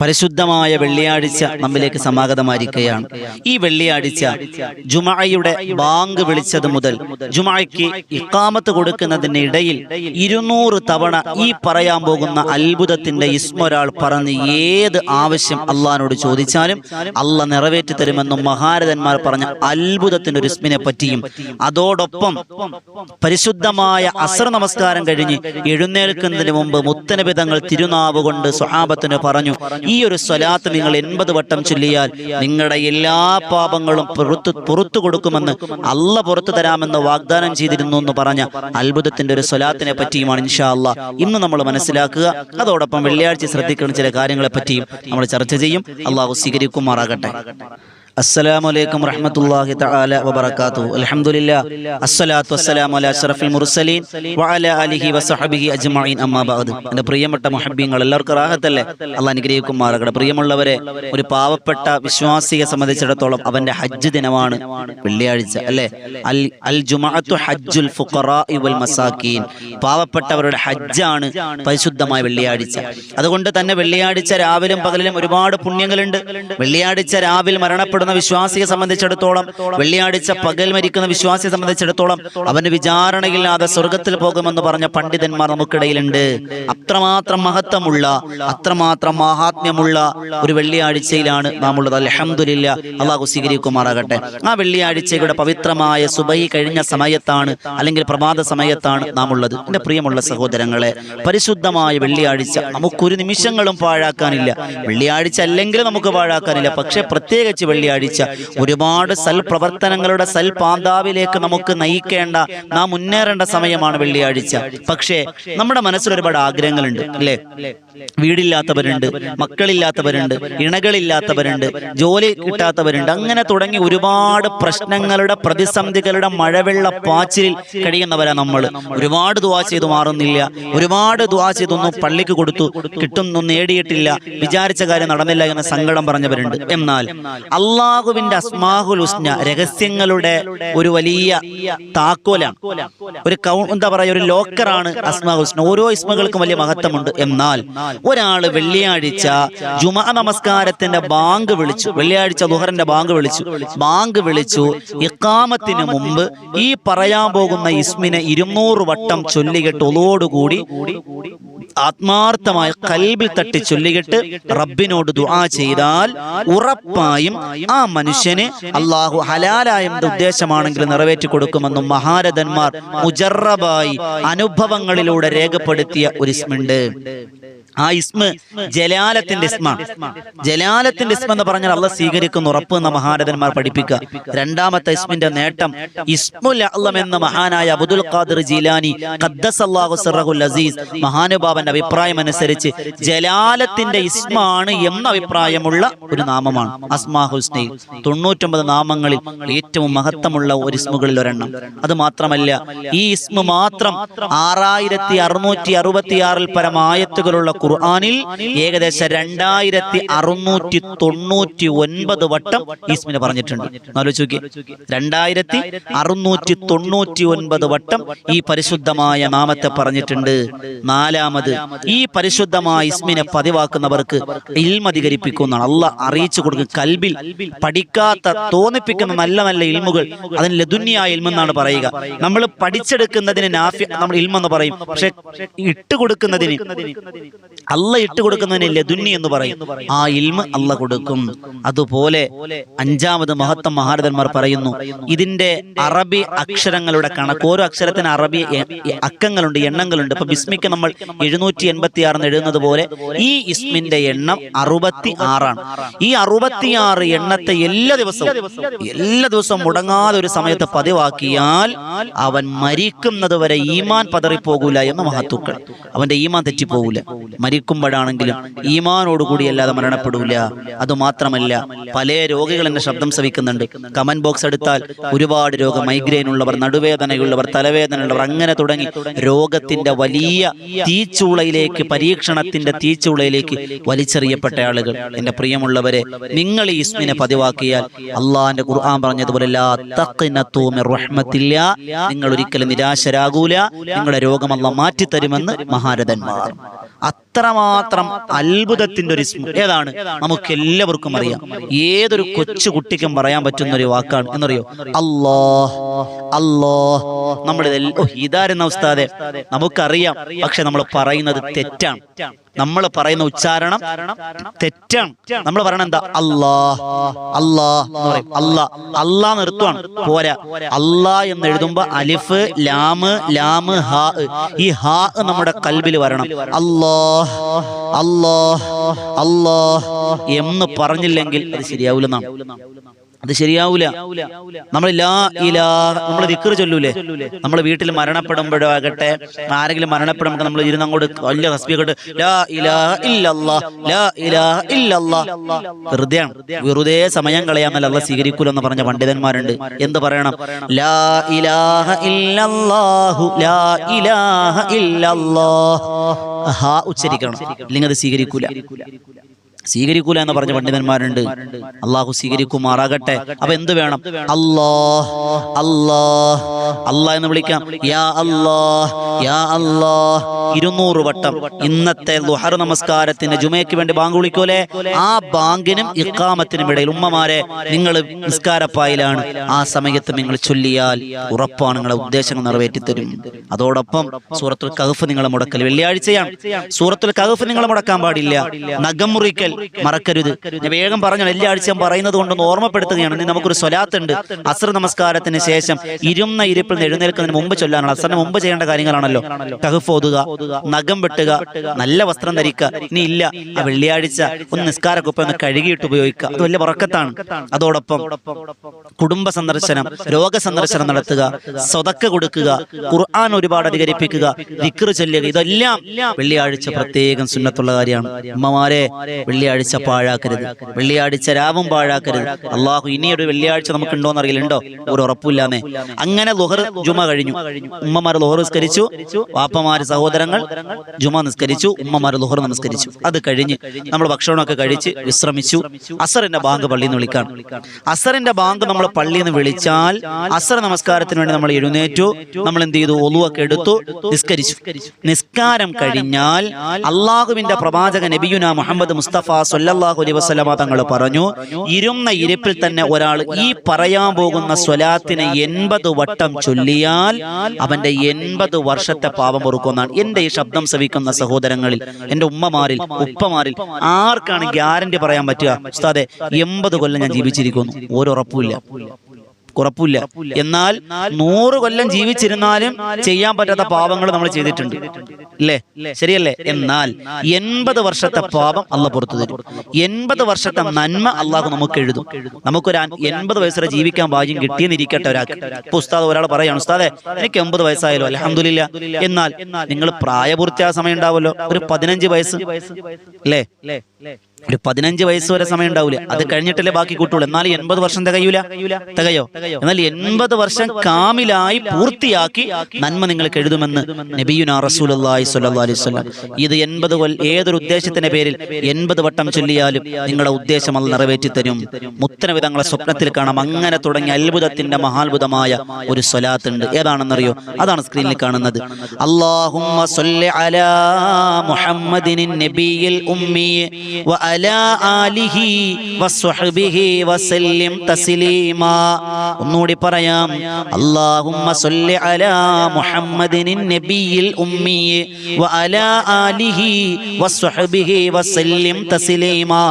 പരിശുദ്ധമായ വെള്ളിയാഴ്ച നമ്മിലേക്ക് സമാഗതമായിരിക്കുകയാണ്. ഈ വെള്ളിയാഴ്ച ജുമഅയുടെ ബാങ്ക് വിളിച്ചത് മുതൽ ജുമഅയ്ക്ക് ഇഖാമത്ത് കൊടുക്കുന്നതിനിടയിൽ 200 തവണ ഈ പറയാൻ പോകുന്ന അത്ഭുതത്തിന്റെ ഇസ്മൊരാൾ പറഞ്ഞ് ഏത് ആവശ്യം അള്ളാഹിനോട് ചോദിച്ചാലും അള്ളാഹ് നിറവേറ്റി തരുമെന്നും മഹാരഥന്മാർ പറഞ്ഞ അത്ഭുതത്തിന്റെ ഒരു ഇസ്മിനെ പറ്റിയും, അതോടൊപ്പം പരിശുദ്ധമായ അസ്ർ നമസ്കാരം കഴിഞ്ഞ് എഴുന്നേൽക്കുന്നതിന് മുമ്പ് മുത്തനബി തങ്ങൾ തിരുനാവ് കൊണ്ട് സ്വഹാബത്തിന് പറഞ്ഞു, ഈ ഒരു സ്വലാത്ത് നിങ്ങൾ 80 വട്ടം ചൊല്ലിയാൽ നിങ്ങളുടെ എല്ലാ പാപങ്ങളും പുറത്തു കൊടുക്കുമെന്ന് അള്ളാഹ് പുറത്തു തരാമെന്ന് വാഗ്ദാനം ചെയ്തിരുന്നു എന്ന് പറഞ്ഞ അത്ഭുതത്തിന്റെ ഒരു സ്വലാത്തിനെ പറ്റിയുമാണ് ഇൻഷാ അല്ലാഹ് ഇന്ന് നമ്മൾ മനസ്സിലാക്കുക. അതോടൊപ്പം വെള്ളിയാഴ്ച ശ്രദ്ധിക്കുന്ന ചില കാര്യങ്ങളെ പറ്റിയും നമ്മൾ ചർച്ച ചെയ്യും. അള്ളാഹു സ്വീകരിക്കുമാറാകട്ടെ. അസ്സലാമു അലൈക്കും വറഹ്മത്തുള്ളാഹി തആല വബറകാതുഹു. അൽഹംദുലില്ലാഹ് അസ്സലാത്തു വസ്സലാമു അലാ അഷ്റഫിൽ മുർസലീൻ വഅലാ ആലിഹി വസഹബിഹി അജ്മഈൻ അമ്മാ ബഅദ്. എൻ്റെ പ്രിയപ്പെട്ട മുഹബ്ബീങ്ങൾ, എല്ലാവർക്കും റാഹത്തല്ലേ? അല്ലാഹ് അനുഗ്രഹിക്കുമാറാകട്ടെ. പ്രിയമുള്ളവരെ, ഒരു പാവപ്പെട്ട വിശ്വാസിയെ സംബന്ധിച്ചിടത്തോളം അവന്റെ ഹജ്ജ് ദിനമാണ് വെള്ളിയാഴ്ച, അല്ലേ? അൽ ജുമഅത്തു ഹജ്ജുൽ ഫുഖറാഇ വൽ മസാകീൻ. പാവപ്പെട്ടവരുടെ ഹജ്ജാണ് പരിശുദ്ധമായ വെള്ളിയാഴ്ച. അതുകൊണ്ട് തന്നെ വെള്ളിയാഴ്ച രാവിലും പകലിലും ഒരുപാട് പുണ്യങ്ങളുണ്ട്. വെള്ളിയാഴ്ച രാവിലെ മരണപ്പെടുന്ന വിശ്വാസിയെ സംബന്ധിച്ചിടത്തോളം, വെള്ളിയാഴ്ച പകൽ മരിക്കുന്ന വിശ്വാസിയെ സംബന്ധിച്ചിടത്തോളം അവന് വിചാരണയില്ലാതെ സ്വർഗത്തിൽ പോകുമെന്ന് പറഞ്ഞ പണ്ഡിതന്മാർ നമുക്കിടയിലുണ്ട്. അത്രമാത്രം മഹത്വമുള്ള, അത്രമാത്രം മഹാത്മ്യമുള്ള ഒരു വെള്ളിയാഴ്ചയിലാണ് നാം ഉള്ളത്. അൽഹംദുലില്ലാഹ്, അല്ലാഹു സ്വീകരിക്കുമാറാകട്ടെ. ആ വെള്ളിയാഴ്ചയുടെ പവിത്രമായ സുബഹി കഴിഞ്ഞ സമയത്താണ്, അല്ലെങ്കിൽ പ്രഭാത സമയത്താണ് നാം ഉള്ളത്. എൻ്റെ പ്രിയമുള്ള സഹോദരങ്ങളെ, പരിശുദ്ധമായ വെള്ളിയാഴ്ച നമുക്കൊരു നിമിഷങ്ങളും പാഴാക്കാനില്ല. വെള്ളിയാഴ്ച അല്ലെങ്കിൽ നമുക്ക് പാഴാക്കാനില്ല. പക്ഷെ പ്രത്യേകിച്ച് വെള്ളിയാഴ്ച ഒരുപാട് സൽപ്രവർത്തനങ്ങളുടെ സൽപാന്താവിലേക്ക് നമുക്ക് നയിക്കേണ്ട, നാം മുന്നേറേണ്ട സമയമാണ് വെള്ളിയാഴ്ച. പക്ഷേ നമ്മുടെ മനസ്സിൽ ഒരുപാട് ആഗ്രഹങ്ങളുണ്ട്, അല്ലേ? വീടില്ലാത്തവരുണ്ട്, മക്കളില്ലാത്തവരുണ്ട്, ഇണകളില്ലാത്തവരുണ്ട്, ജോലി കിട്ടാത്തവരുണ്ട്, അങ്ങനെ തുടങ്ങി ഒരുപാട് പ്രശ്നങ്ങളുടെ, പ്രതിസന്ധികളുടെ മഴവെള്ള പാച്ചിലിൽ കഴിയുന്നവരാ നമ്മൾ. ഒരുപാട് ദുആ ചെയ്തു മാറുന്നില്ല, ഒരുപാട് ദുആ ചെയ്തൊന്നും പള്ളിക്ക് കൊടുത്തു, കിട്ടുന്നു നേടിയിട്ടില്ല, വിചാരിച്ച കാര്യം നടന്നില്ല എന്ന സങ്കടം പറഞ്ഞവരുണ്ട്. എന്നാൽ അള്ളാഹുവിന്റെ അസ്മാഉൽ ഹുസ്ന, രഹസ്യങ്ങളുടെ ഒരു വലിയ താക്കോലാണ്, ഒരു എന്താ പറയാ, ഒരു ലോക്കറാണ് അസ്മാഉൽ ഹുസ്ന. ഓരോ ഇസ്മുകൾക്കും വലിയ മഹത്വമുണ്ട്. എന്നാൽ ഒരാള് വെള്ളിയാഴ്ച ജുമഅ നമസ്കാരത്തിന്റെ ബാങ്ക് വിളിച്ചു, വെള്ളിയാഴ്ച ദുഹറിന്റെ ബാങ്ക് വിളിച്ചു, ഇഖാമത്തിന് മുമ്പ് ഈ പറയാൻ പോകുന്ന ഇസ്മിനെ 200 വട്ടം ചൊല്ലിയിട്ട് ഒളോടുകൂടി ആത്മാർത്ഥമായ കൽബിൽ തട്ടി ചൊല്ലിയിട്ട് റബ്ബിനോട് ദുആ ചെയ്താൽ ഉറപ്പായും ആ മനുഷ്യന് അള്ളാഹു ഹലാലായ ഉദ്ദേശമാണെങ്കിൽ നിറവേറ്റി കൊടുക്കുമെന്നും മഹാരഥന്മാർ മുജറബായി അനുഭവങ്ങളിലൂടെ രേഖപ്പെടുത്തിയ ഒരു ഇസ്മുണ്ട്. ആ ഇസ്മ ജലാലത്തിന്റെ ഇസ്മാണ്. ജലാലത്തിന്റെ ഇസ്മ എന്ന് പറഞ്ഞാൽ അള്ളാഹ് സ്വീകരിക്കുന്ന ഉറപ്പ് എന്ന മഹാരഥന്മാർ പഠിപ്പിക്കുക. രണ്ടാമത്തെ ഇസ്മിന്റെ നേട്ടം ഇസ്മുൽ അഅ്ലം എന്ന മഹാനായ അബ്ദുൽ ഖാദിർ ജീലാനി ഖദ്ദസല്ലാഹു സിർറഹുൽ അസീസ് മഹാനുഭാവന്റെ അഭിപ്രായം അനുസരിച്ച് ജലാലത്തിന്റെ ഇസ്മാണ് എന്ന അഭിപ്രായമുള്ള ഒരു നാമമാണ് അസ്മാഉൽ ഹുസ്നയിൽ. 99 നാമങ്ങളിൽ ഏറ്റവും മഹത്വമുള്ള ഒരു ഇസ്മുകളിൽ ഒരെണ്ണം. അത് മാത്രമല്ല, ഈ ഇസ്മ മാത്രം 6666 പരം ആയത്തുകളുള്ള ഖുർആനിൽ ഏകദേശം 2699 വട്ടം ഇസ്മിനെ പറഞ്ഞിട്ടുണ്ട്. ആലോചിച്ച് നോക്കിയേ, 2699 വട്ടം ഈ പരിശുദ്ധമായ നാമത്തെ പറഞ്ഞിട്ടുണ്ട്. നാലാമത്, ഈ പരിശുദ്ധമായ ഇസ്മിനെ പതിവാക്കുന്നവർക്ക് ഇൽമ അധികരിപ്പിക്കുന്നതാണ്. അള്ളാഹ് അറിയിച്ചു കൊടുക്കും. കൽബിൽ പഠിക്കാത്ത, തോന്നിപ്പിക്കുന്ന നല്ല നല്ല ഇൽമുകൾ, അതിന് ലദുന്യായ ഇൽമെന്നാണ് പറയുക. നമ്മൾ പഠിച്ചെടുക്കുന്നതിന് നാഫി നമ്മൾ ഇൽമെന്ന് പറയും. പക്ഷെ ഇട്ടുകൊടുക്കുന്നതിന്, അള്ളാഹ് ഇട്ടുകൊടുക്കുന്നതിന് ലദുന്നി എന്ന് പറയും. ആ ഇൽമ അള്ളാഹ് കൊടുക്കും. അതുപോലെ അഞ്ചാമത് മഹത്വം മഹാരഥന്മാർ പറയുന്നു, ഇതിന്റെ അറബി അക്ഷരങ്ങളുടെ കണക്ക്, ഓരോ അക്ഷരത്തിന് അറബി അക്കങ്ങളുണ്ട്, എണ്ണങ്ങളുണ്ട്. ഇപ്പൊ ബിസ്മിക്ക് നമ്മൾ 786 എഴുതുന്നത് പോലെ ഈ ഇസ്മിന്റെ എണ്ണം 66 ആണ്. ഈ 66 എണ്ണത്തെ എല്ലാ ദിവസവും മുടങ്ങാതെ ഒരു സമയത്ത് പതിവാക്കിയാൽ അവൻ മരിക്കുന്നത് വരെ ഈമാൻ പതറിപ്പോകൂല എന്ന മഹത്തുക്കൾ. അവന്റെ ഈമാൻ തെറ്റിപ്പോകൂല. മരിക്കുമ്പോഴാണെങ്കിലും ഈമാനോടുകൂടി അല്ലാതെ മരണപ്പെടൂല. അതുമാത്രമല്ല, പല രോഗികൾ എന്റെ ശബ്ദം ശ്രവിക്കുന്നുണ്ട്. കമന്റ് ബോക്സ് എടുത്താൽ ഒരുപാട് രോഗം, മൈഗ്രെയിൻ ഉള്ളവർ, നടുവേദനയുള്ളവർ, തലവേദനയുള്ളവർ, അങ്ങനെ തുടങ്ങി രോഗത്തിന്റെ വലിയ തീച്ചൂളയിലേക്ക്, പരീക്ഷണത്തിന്റെ തീച്ചൂളയിലേക്ക് വലിച്ചെറിയപ്പെട്ട ആളുകൾ. എന്റെ പ്രിയമുള്ളവരെ, നിങ്ങൾ ഈ ഇസ്മിനെ പതിവാക്കിയാൽ അള്ളാഹിന്റെ ഖുർആൻ പറഞ്ഞതുപോലെ ലാ തഖ്നതു മിർ റഹ്മത്തില്ലാ, നിങ്ങൾ ഒരിക്കലും നിരാശരാകൂല. നിങ്ങളുടെ രോഗം അള്ളാഹ് മാറ്റിത്തരുമെന്ന് മഹാരഥന്മാർ. അത്രമാത്രം അത്ഭുതത്തിന്റെ ഒരു ഇസ്മു. ഏതാണ്? നമുക്ക് എല്ലാവർക്കും അറിയാം, ഏതൊരു കൊച്ചു കുട്ടിക്കും പറയാൻ പറ്റുന്ന ഒരു വാക്കാണ്. എന്നറിയോ? അല്ലാഹ്. അല്ലാഹ്. ഇതാരെന്ന ഉസ്താദെ നമുക്കറിയാം, പക്ഷെ നമ്മൾ പറയുന്നത് തെറ്റാണ്. നമ്മൾ പറയുന്ന ഉച്ചാരണം തെറ്റാണ്. നമ്മൾ പറയണ എന്താ? അല്ലാഹ്. അല്ലാഹ് എന്ന് പറയും. അല്ലാ നിർത്തുവാണ്, പോരാ. അല്ലാ എന്ന് എഴുതുമ്പോ അലിഫ് ലാമ് ലാമ് ഹാ, ഈ ഹാ നമ്മുടെ കൽബിൽ വരണം. അല്ലാഹ് അല്ലാഹ് അല്ലാഹ് എന്ന് പറഞ്ഞില്ലെങ്കിൽ അത് ശരിയാവൂലെന്നാണ്. അത് ശരിയാവൂല. നമ്മൾ ലാ ഇലാഹ, നമ്മൾ ദിക്ർ ചൊല്ലൂലേ? നമ്മൾ വീട്ടിൽ മരണപ്പെടുമ്പോഴോ ആകട്ടെ, ആരെങ്കിലും മരണപ്പെടുമ്പോൾ നമ്മൾ ഇരുന്ന് അങ്ങോട്ട് വലിയ തസ്ബീഹ് കേട്ട് ലാ ഇലാഹ ഇല്ലല്ലാഹ് ലാ ഇലാഹ ഇല്ലല്ലാഹ്. വെറുതെ സമയം കളയാന്നല്ല അല്ലാഹ് സ്വീകരിക്കൂലെന്ന് പറഞ്ഞ പണ്ഡിതന്മാരുണ്ട്. എന്ത് പറയണം? ലാ ഇലാഹ ഇല്ലല്ലാഹു ലാ ഇലാഹ ഇല്ലല്ലാഹ്. ഹാ ഉച്ചരിക്കണം, ഇല്ലെങ്കിൽ അത് സ്വീകരിക്കൂല എന്ന് പറഞ്ഞ പണ്ഡിതന്മാരുണ്ട്. അള്ളാഹു സ്വീകരിക്കുമാറാകട്ടെ. അപ്പൊ എന്ത് വേണം? അല്ലാഹ് അല്ലാഹ് അല്ലാഹ് എന്ന് വിളിക്കാം. യാ അല്ലാഹ് യാ അല്ലാഹ് 200 വട്ടം. ഇന്നത്തെ ളുഹർ നമസ്കാരത്തിന് ജുമയ്ക്ക് വേണ്ടി ബാങ്ക് വിളിക്കൂലേ? ആ ബാങ്കിനും ഇഖാമത്തിനും ഇടയിൽ ഉമ്മമാരെ, നിങ്ങൾ നിസ്കാരപ്പായിലാണ്, ആ സമയത്ത് നിങ്ങൾ ചൊല്ലിയാൽ ഉറപ്പാണ് നിങ്ങളുടെ ഉദ്ദേശങ്ങൾ നിറവേറ്റിത്തരും. അതോടൊപ്പം സൂറത്തുൽ കഹ്ഫ് നിങ്ങൾ മുടക്കൽ വെള്ളിയാഴ്ചയാണ്. സൂറത്തുൽ കഹ്ഫ് നിങ്ങൾ മുടക്കാൻ പാടില്ല. നഖം മുറിക്കൽ മറക്കരുത്. ഞാൻ വേഗം പറഞ്ഞു, വെള്ളിയാഴ്ച പറയുന്നത് കൊണ്ടൊന്ന് ഓർമ്മപ്പെടുത്തുകയാണ്. ഇനി നമുക്കൊരു സ്വലാത്ത് ഉണ്ട്. അസ്ർ നമസ്കാരത്തിന് ശേഷം ഇരുന്ന ഇരിപ്പിൽ നിന്ന് എഴുന്നേൽക്കുന്നതിന് മുമ്പ് ചൊല്ലാനാണ്. അസ്റിന് മുമ്പ് ചെയ്യേണ്ട കാര്യങ്ങളാണല്ലോ. കഹ്ഫ് ഓതുക, നഖം വെട്ടുക, നല്ല വസ്ത്രം ധരിക്കുക. ഇനി ഇല്ല, ആ വെള്ളിയാഴ്ച ഒന്ന് നിസ്കാരക്കൊപ്പം ഒന്ന് കഴുകിയിട്ട് ഉപയോഗിക്കുക. അത് വലിയ ബറക്കത്താണ്. അതോടൊപ്പം കുടുംബ സന്ദർശനം, രോഗസന്ദർശനം നടത്തുക, സ്വതക്ക കൊടുക്കുക, ഖുർആൻ ഒരുപാട് അധികരിപ്പിക്കുക, ദിക്ർ ചൊല്ലുക. ഇതെല്ലാം വെള്ളിയാഴ്ച പ്രത്യേകം സുന്നത്തുള്ള കാര്യമാണ്. ഉമ്മമാരെ, വെള്ളിയാഴ്ച പാഴാക്കരുത്. വെള്ളിയാഴ്ച രാവും പാഴാക്കരുത്. അള്ളാഹു ഇനിയൊരു വെള്ളിയാഴ്ച നമുക്ക് ഉണ്ടോന്ന് അറിയില്ലുണ്ടോ? ഒരു ഉറപ്പില്ലാന്നേ. അങ്ങനെ ളുഹർ ജുമ കഴിഞ്ഞു. ഉമ്മമാർ ളുഹർ നിസ്കരിച്ചു, വാപ്പമാര് സഹോദരങ്ങൾ ജുമ നിസ്കരിച്ചു, ഉമ്മമാർ ളുഹർ നമസ്കരിച്ചു. അത് കഴിഞ്ഞ് നമ്മൾ ഭക്ഷണമൊക്കെ കഴിച്ച് വിശ്രമിച്ചു. അസറിന്റെ ബാങ്ക് പള്ളിയിൽ നിന്ന് വിളിക്കാൻ. അസറിന്റെ ബാങ്ക് നമ്മൾ പള്ളിയിൽ നിന്ന് വിളിച്ചാൽ അസർ നമസ്കാരത്തിന് വേണ്ടി നമ്മൾ എഴുന്നേറ്റു. നമ്മൾ എന്ത് ചെയ്തു? ഒളുവൊക്കെ എടുത്തു, നിസ്കരിച്ചു. നിസ്കാരം കഴിഞ്ഞാൽ അള്ളാഹുവിന്റെ പ്രവാചകൻ നബിയുന മുഹമ്മദ് മുസ്തഫ സല്ലല്ലാഹു അലൈഹി വസല്ലമ തങ്ങൾ പറഞ്ഞു, ഇരുന്ന ഇരിപ്പിൽ തന്നെ ഒരാൾ ഈ പറയാൻ പോകുന്ന സ്വലാത്തിനെ 80 വട്ടം ചൊല്ലിയാൽ അവന്റെ 80 വർഷത്തെ പാപം പൊറുക്കുമെന്നാണ്. എന്റെ ഈ ശബ്ദം ശ്രവിക്കുന്ന സഹോദരങ്ങളിൽ, എന്റെ ഉമ്മമാരിൽ, ഉപ്പമാരിൽ ആർക്കാണ് ഗ്യാരണ്ടി പറയാൻ പറ്റുക? ഉസ്താദെ 80 കൊല്ലം ഞാൻ ജീവിച്ചിരിക്കുന്നു? ഒരുറപ്പുമില്ല. എന്നാൽ 100 കൊല്ലം ജീവിച്ചിരുന്നാലും ചെയ്യാൻ പറ്റാത്ത പാപങ്ങൾ നമ്മൾ ചെയ്തിട്ടുണ്ട്, അല്ലേ? ശരിയല്ലേ? എന്നാൽ 80 വർഷത്തെ പാപം അള്ളാഹ് പുറത്തു തരും. 80 വർഷത്തെ നന്മ അള്ളാഹു നമുക്ക് എഴുതും. നമുക്കൊരു 80 വയസ്സ് വരെ ജീവിക്കാൻ ഭാഗ്യം കിട്ടിയെന്നിരിക്കട്ടെ ഒരാൾക്ക്. ഇപ്പൊ ഉസ്താദ് ഒരാൾ പറയാണ്, ഉസ്താദെ എനിക്ക് 80 വയസ്സായാലോ? അൽഹംദുലില്ലാ. എന്നാൽ നിങ്ങൾ പ്രായപൂർത്തിയായ സമയം ഉണ്ടാവുമല്ലോ, ഒരു 15 വയസ്സ്, അല്ലേ? ഒരു 15 വയസ്സ് വരെ സമയം ഉണ്ടാവില്ല. അത് കഴിഞ്ഞിട്ടല്ലേ ബാക്കി കൂട്ടുള്ളൂ. എന്നാൽ 80 വർഷം തികയോ? എന്നാൽ 80 വർഷം കാമിലായി പൂർത്തിയാക്കി നന്മ നിങ്ങൾക്ക് എഴുതുമെന്ന് നബിയുനാ റസൂലുള്ളാഹി സ്വല്ലല്ലാഹു അലൈഹി വസല്ലം. ഇത് 80 ഏതൊരു ഉദ്ദേശത്തിന്റെ പേരിൽ 80 വട്ടം ചൊല്ലിയാലും നിങ്ങളുടെ ഉദ്ദേശം അത് നിറവേറ്റി തരും. മുത്തനബി തങ്ങളെ സ്വപ്നത്തിൽ കാണാം. അങ്ങനെ തുടങ്ങിയ അത്ഭുതത്തിന്റെ മഹാത്ഭുതമായ ഒരു സ്വലാത്ത് ഉണ്ട്. ഏതാണെന്നറിയോ? അതാണ് സ്ക്രീനിൽ കാണുന്നത്. അല്ലാഹുമ്മ സ്വല്ലി അലാ മുഹമ്മദിൻ നബിയിൽ ഉമ്മി വഅലാ ആലിഹി വസ്വഹ്ബിഹി വസല്ലിം തസ്ലീമാ. ഒന്നുകൂടി പറയാം. അല്ലാഹുമ്മ സ്വല്ലി അലാ മുഹമ്മദിൻ നബിയിൽ ഉമ്മി വഅലാ ആലിഹി വസ്വഹ്ബിഹി വസല്ലിം തസ്ലീമാ.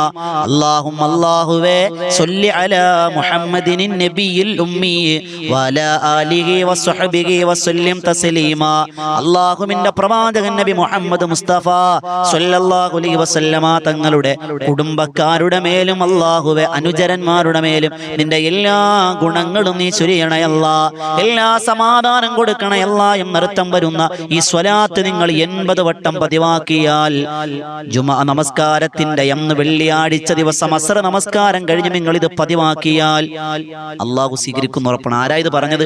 അല്ലാഹുമ്മ അല്ലാഹുവേ സ്വല്ലി അലാ മുഹമ്മദിൻ നബിയിൽ ഉമ്മി വഅലാ ആലിഹി വസ്വഹ്ബിഹി വസല്ലിം തസ്ലീമാ. അല്ലാഹുവിന്റെ പ്രവാചകൻ നബി മുഹമ്മദ് മുസ്തഫ സ്വല്ലല്ലാഹു അലൈഹി വസല്ലമ തങ്ങളുടെ കുടുംബക്കാരുടെ മേലും അല്ലാഹുവേ അനുചരന്മാരുടെ മേലും നിന്റെ എല്ലാ ഗുണങ്ങളും നീ ചൊരിയണയല്ല, എല്ലാ സമാധാനം കൊടുക്കണയല്ല എന്നർത്ഥം വരുന്ന ഈ സ്വലാത്ത് നിങ്ങൾ 80 വട്ടം പതിവാക്കിയാൽ ജുമാ നമസ്കാരത്തിന്റെ അന്ന് വെള്ളിയാഴ്ച ദിവസം അസ്ർ നമസ്കാരം കഴിഞ്ഞ് നിങ്ങൾ ഇത് പതിവാക്കിയാൽ അള്ളാഹു സ്വീകരിക്കുന്ന ഉറപ്പാണ്. ആരാ ഇത് പറഞ്ഞത്?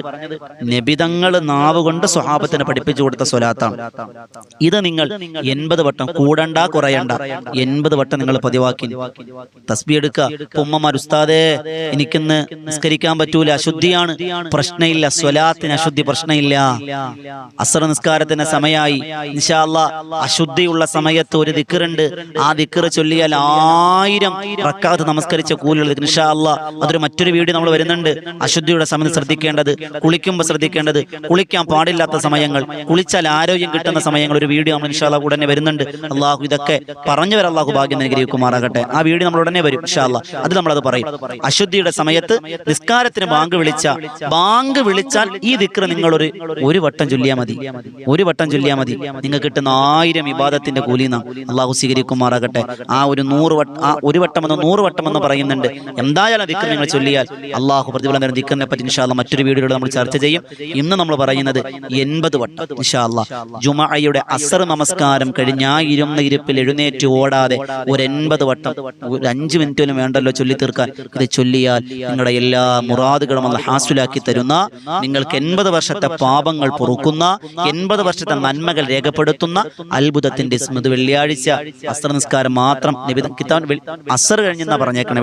നബിതങ്ങൾ നാവ് കൊണ്ട് സ്വഹാബത്തിന് പഠിപ്പിച്ചു കൊടുത്ത സ്വലാത്താണ്. ഇത് നിങ്ങൾ 80 വട്ടം, കൂടണ്ട കുറയണ്ട, 80 വട്ടം നിങ്ങൾ പതിവാക്കി. തസ്ബീഹ് എടുക്കുക. ഇപ്പൊ ഉമ്മമാർ, ഉസ്താദേ എനിക്കിന്ന് നിസ്കരിക്കാൻ പറ്റൂല, അശുദ്ധിയാണ്. പ്രശ്നമില്ല, സ്വലാത്തിന് അശുദ്ധി പ്രശ്നമില്ല. അസ്ർ നിസ്കാരത്തിന്റെ സമയമായി, ഇൻഷാ അല്ലാഹ് അശുദ്ധിയുള്ള സമയത്ത് ഒരു ദിക്റുണ്ട്. ആ ദിക്ർ ചൊല്ലിയാൽ 1000 റക്അത്ത് നമസ്കരിച്ച കൂലിയുള്ള ദിക്ർ. ഇൻഷാ അല്ലാഹ് അതൊരു മറ്റൊരു വീഡിയോ നമ്മൾ വരുന്നുണ്ട്. അശുദ്ധിയുടെ സമയത്ത് ശ്രദ്ധിക്കേണ്ടത്, കുളിക്കുമ്പോൾ ശ്രദ്ധിക്കേണ്ടത്, കുളിക്കാൻ പാടില്ലാത്ത സമയങ്ങൾ, കുളിച്ചാൽ ആരോഗ്യം കിട്ടുന്ന സമയങ്ങൾ, ഒരു വീഡിയോ നമ്മൾ ഇൻഷാ അല്ലാഹ് ഉടനെ വരുന്നുണ്ട്. അള്ളാഹു ഇതൊക്കെ പറഞ്ഞവർ അള്ളാഹു ഭാഗ്യം അനുഗ്രഹിക്കുമാറാകട്ടെ. ആ വീഡിയോ നമ്മൾ ഉടനെ വരും ഇൻഷാ അല്ലാഹ്. അത് നമ്മളത് പറയും. അശുദ്ധിയുടെ സമയത്ത് നിസ്കാരത്തിന് ബാങ്ക് വിളിച്ചാൽ ഈ ദിക്ർ നിങ്ങൾ ഒരു വട്ടം ചൊല്ലിയാൽ മതി. ഒരു വട്ടം ചൊല്ലിയാൽ മതി. നിങ്ങൾക്ക് കിട്ടുന്ന 1000 ഇബാദത്തിന്റെ കൂലിന അള്ളാഹു സ്വീകരിക്കുമാറാകട്ടെ. ആ ഒരു വട്ടമെന്ന് 100 വട്ടമെന്ന് പറയുന്നുണ്ട്. എന്തായാലും ദിക്ർ നിങ്ങൾ ചൊല്ലിയാൽ അള്ളാഹു പ്രതിഫലം തരുന്ന ദിക്റിനെ പറ്റി ഇൻഷാ അല്ലാഹ് മറ്റൊരു വീഡിയോയിൽ നമ്മൾ ചർച്ച ചെയ്യും. ഇന്ന് നമ്മൾ പറയുന്നത് 80 വട്ടം ഇൻഷാ അല്ലാഹ് ജുമഅയുടെ അസ്ർ നമസ്കാരം കഴിഞ്ഞ ഇരുന്ന ഇരിപ്പിൽ എഴുന്നേറ്റ് ഓടാതെ ഒരു 80 വട്ടം, ഒരു 5 മിനിറ്റിലും വേണ്ടല്ലോ ചൊല്ലി തീർക്കാൻ. ഇത് ചൊല്ലിയാൽ നിങ്ങളുടെ എല്ലാ മുറാദുകളും അല്ലാഹ് ഹാസിലാക്കി തരുന്ന, നിങ്ങൾക്ക് 80 വർഷത്തെ പാപങ്ങൾ പൊറുക്കുന്ന, 80 വർഷത്തെ നന്മകൾ രേഖപ്പെടുത്തുന്ന അത്ഭുതത്തിന്റെ സ്മൃതി. വെള്ളിയാഴ്ച അസ്ർ നിസ്കാരം മാത്രം അസ്ർ കഴിഞ്ഞെന്നാ പറഞ്ഞേക്കണേ.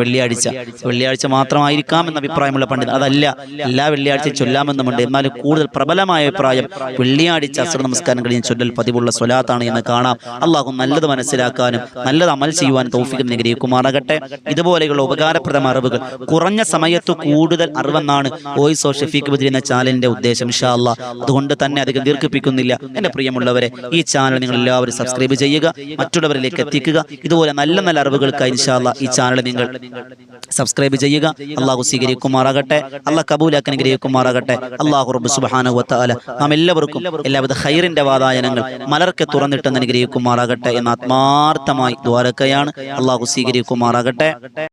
വെള്ളിയാഴ്ച മാത്രമായിരിക്കാം എന്ന അഭിപ്രായമുള്ള പണ്ഡിതൻ. അതല്ല, എല്ലാ വെള്ളിയാഴ്ചയും ചൊല്ലാമെന്നുമുണ്ട്. എന്നാൽ കൂടുതൽ പ്രബലമായ അഭിപ്രായം വെള്ളിയാഴ്ച അസ്ർ നമസ്കാരം കഴിഞ്ഞ് ചൊല്ലൽ പതിവുള്ള സ്വലാത്താണ് എന്ന് കാണാം. അള്ളാഹു നല്ലത് മനസ്സിലാക്കാനും നല്ലത് അമൽ ചെയ്യുവാനും തൗഫീഖ് അനുഗ്രഹിക്കുമാറാകട്ടെ. ഇതുപോലെയുള്ള ഉപകാരപ്രദമായ അറിവുകൾ, കുറഞ്ഞ സമയത്ത് കൂടുതൽ അറിവെന്നാണ് വോയിസ് ഓഫ് ഷഫീഖ് ബദ്രി എന്ന ചാനലിന്റെ ഉദ്ദേശം ഇൻഷാ അല്ലാഹ്. അതുകൊണ്ട് തന്നെ അധികം ദീർഘിപ്പിക്കുന്നില്ല. എന്റെ പ്രിയമുള്ളവരെ, ഈ ചാനൽ നിങ്ങൾ എല്ലാവരും സബ്സ്ക്രൈബ് ചെയ്യുക, മറ്റുള്ളവരിലേക്ക് എത്തിക്കുക. ഇതുപോലെ നല്ല നല്ല അറിവുകൾക്കായി ഇൻഷാ അല്ലാഹ് ഈ ചാനൽ നിങ്ങൾ സബ്സ്ക്രൈബ് ചെയ്യുക. അള്ളാഹു സ്വീകരിക്കുമാറാകട്ടെ. അള്ളാഹ് കബൂലാക്കി അനുഗ്രഹിക്കുമാറാകട്ടെ. അള്ളാഹു റബ്ബ് സുബ്ഹാനഹു വ തആല നാം എല്ലാവർക്കും എല്ലാവിധ ഖൈറിന്റെ വാതായനങ്ങൾ മലർക്കെ തുറന്നിട്ടെന്ന് അനുഗ്രഹിക്കുമാറാകട്ടെ എന്ന് ആത്മാർത്ഥമായി ദ്വാരക്കയാണ്. അള്ളാഹു സ്വീകരിക്കുമാറാകട്ടെ.